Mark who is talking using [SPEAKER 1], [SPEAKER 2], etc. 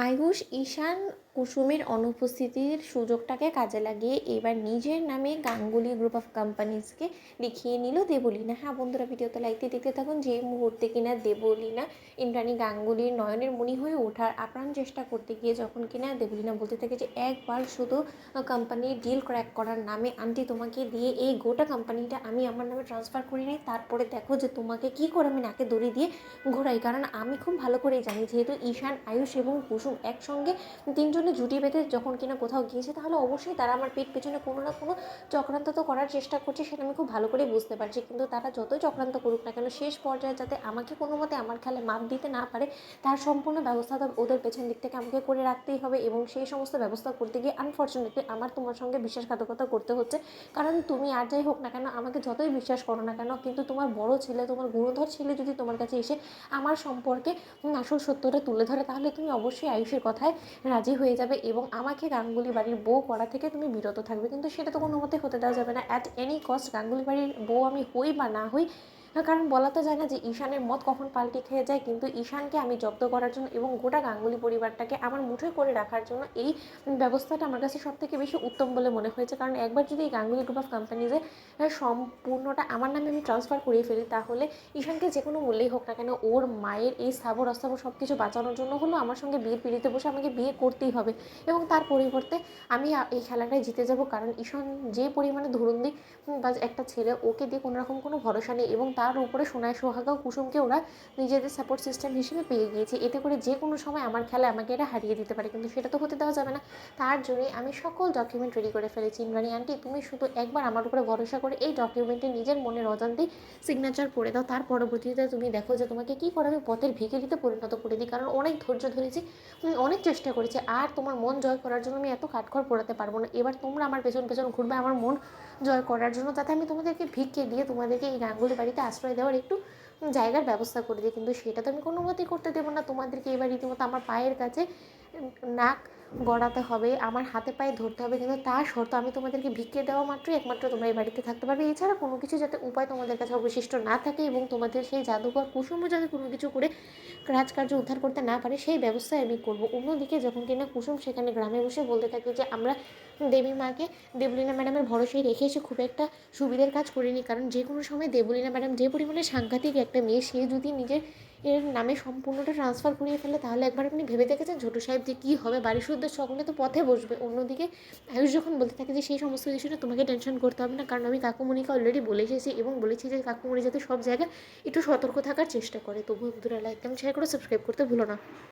[SPEAKER 1] আয়ুষ ঈশান কুসুমের অনুপস্থিতির সুযোগটাকে কাজে লাগিয়ে এবার নিজের নামে গাঙ্গুলি গ্রুপ অফ কোম্পানিজকে লিখিয়ে নিল দেবলীনা। হ্যাঁ বন্ধুরা, ভিডিওতে লাইক দিয়ে দেখতে থাকুন। যে মুহূর্তে কিনা দেবলীনা ইন্দ্রাণী গাঙ্গুলির নয়নের মণি হয়ে ওঠার আপ্রাণ চেষ্টা করতে গিয়ে যখন কিনা দেবলীনা বলতে থাকে যে একবার শুধু কোম্পানির ডিল ক্র্যাক করার নামে আন্টি তোমাকে দিয়ে এই গোটা কোম্পানিটা আমি আমার নামে ট্রান্সফার করি নাই, তারপরে দেখো যে তোমাকে কী করে আমি নাকে দড়ি দিয়ে ঘোরাই। কারণ আমি খুব ভালো করেই জানি যেহেতু ঈশান, আয়ুষ এবং কুসুম একসঙ্গে তিনজনে জুটি বেঁধে যখন কিনা কোথাও গিয়েছে, তাহলে অবশ্যই তারা আমার পেট পেছনে কোনো না কোনো চক্রান্ত তো করার চেষ্টা করছে, সেটা আমি খুব ভালো করে বুঝতে পারছি। কিন্তু তারা যতই চক্রান্ত করুক না কেন, শেষ পর্যায়ে যাতে আমাকে কোনো মতে আমার খেলায় মাত দিতে না পারে, তার সম্পূর্ণ ব্যবস্থা তো ওদের পেছন দিক থেকে আমাকে করে রাখতেই হবে। এবং সেই সমস্ত ব্যবস্থা করতে গিয়ে আনফর্চুনেটলি আমার তোমার সঙ্গে বিশ্বাসঘাতকতা করতে হচ্ছে। কারণ তুমি আর যাই হোক না কেন, আমাকে যতই বিশ্বাস করো না কেন, কিন্তু তোমার বড় ছেলে, তোমার গুণধর ছেলে যদি তোমার কাছে এসে আমার সম্পর্কে আসল সত্যটা তুলে ধরে, তাহলে তুমি অবশ্যই আয়ুষের কথায় রাজি হয়ে যাবে এবং আমাকে গাঙ্গুলি বাড়ির বউ করা থেকে তুমি বিরত থাকবে। কিন্তু সেটা তো কোনো মতে হতে দেওয়া যাবে না। অ্যাট এনি কস্ট গাঙ্গুলি বাড়ির বউ আমি হই বা না হই, কারণ বলা তো যায় না যে ঈশানের মত কখন পাল্টে খেয়ে যায়। কিন্তু ঈশানকে আমি জব্দ করার জন্য এবং গোটা গাঙ্গুলি পরিবারটাকে আমার মুঠোয় করে রাখার জন্য এই ব্যবস্থাটা আমার কাছে সব থেকে বেশি উত্তম বলে মনে হয়েছে। কারণ একবার যদি এই গাঙ্গুলি গ্রুপ অফ কোম্পানিজে সম্পূর্ণটা আমার নামে আমি ট্রান্সফার করিয়ে ফেলি, তাহলে ঈশানকে যে কোনো মূল্যেই হোক না কেন ওর মায়ের এই স্থাবর অস্থাবর সব কিছু বাঁচানোর জন্য হলো আমার সঙ্গে বিয়ের পিড়িতে বসে আমাকে বিয়ে করতেই হবে। এবং তার পরিবর্তে আমি এই খেলাটায় জিতে যাব। কারণ ঈশান যে পরিমাণে ধুরুন্দি বা একটা ছেলে, ওকে দিয়ে কোনো রকম কোনো ভরসা নেই এবং তার উপরে সোনায় সোহাগা কুসুমকে ওরা নিজেদের সাপোর্ট সিস্টেম হিসেবে পেয়ে গিয়েছে। এতে করে যে কোনো সময় আমার খেলায় আমাকে এরা হারিয়ে দিতে পারে, কিন্তু সেটা তো হতে দেওয়া যাবে না। তার জন্যই আমি সকল ডকুমেন্ট রেডি করে ফেলেছি। ইন্দ্রাণী আন্টি, তুমি শুধু একবার আমার উপরে ভরসা করে এই ডকুমেন্টে নিজের মনের অজান্তেই সিগনেচার করে দাও। তার পরবর্তীতে তুমি দেখো যে তোমাকে কী করে আমি পথের ভিখারিতে পরিণত করে দিই। কারণ অনেক ধৈর্য ধরেছি, অনেক চেষ্টা করেছি, আর তোমার মন জয় করার জন্য আমি এত কাঠখড় পোড়াতে পারবো না। এবার তোমরা আমার পেছন পেছন ঘুরবে আমার মন জয় করার জন্য, যাতে আমি তোমাদেরকে ভিক্ষে দিয়ে তোমাদেরকে এই গাঙ্গুলি বাড়িতে আশ্রয় দেওয়ার একটু জায়গার ব্যবস্থা করে দিই। কিন্তু সেটা তো আমি কোনো মতেই করতে দেবো না। তোমাদেরকে এবার রীতিমতো আমার পায়ের কাছে নাক গড়াতে হবে, আমার হাতে পায়ে ধরতে হবে, কিন্তু তার শর্ত আমি তোমাদেরকে ভিক্ষে দেওয়া মাত্রই একমাত্র তোমরা এই বাড়িতে থাকতে পারবে। এছাড়া কোনো কিছু যাতে উপায় তোমাদের কাছে অবশিষ্ট না থাকে এবং তোমাদের সেই জাদুকর কুসুমও যাতে কোনো কিছু করে রাজকার্য উদ্ধার করতে না পারে, সেই ব্যবস্থাই আমি করবো। অন্যদিকে যখন কিনা কুসুম সেখানে গ্রামে বসে বলতে থাকে যে আমরা দেবী মাকে দেবলীনা ম্যাডামের ভরসায় রেখে এসে খুব একটা সুবিধার কাজ করিনি। কারণ যে কোনো সময় দেবলীনা ম্যাডাম যে পরিমাণে সাংঘাতিক একটা মেয়ে, সে যদি নিজের এর নামে সম্পূর্ণটা ট্রান্সফার করিয়ে ফেলে, তাহলে একবার আপনি ভেবে দেখেছেন ছোটো সাহেব যে কী হবে? বাড়ির শুদ্ধ সকলে তো পথে বসবে। অন্যদিকে আয়ুষ যখন বলতে থাকে যে সেই সমস্ত কিছুটা তোমাকে টেনশন করতে হবে না, কারণ আমি কাকুমণিকে অলরেডি বলে এসেছি এবং বলেছি যে কাকুমণি যাতে সব জায়গায় একটু সতর্ক থাকার চেষ্টা করে। তবুও বন্ধুরা লাইক কমেন্ট শেয়ার করে সাবস্ক্রাইব করতে ভুলো না।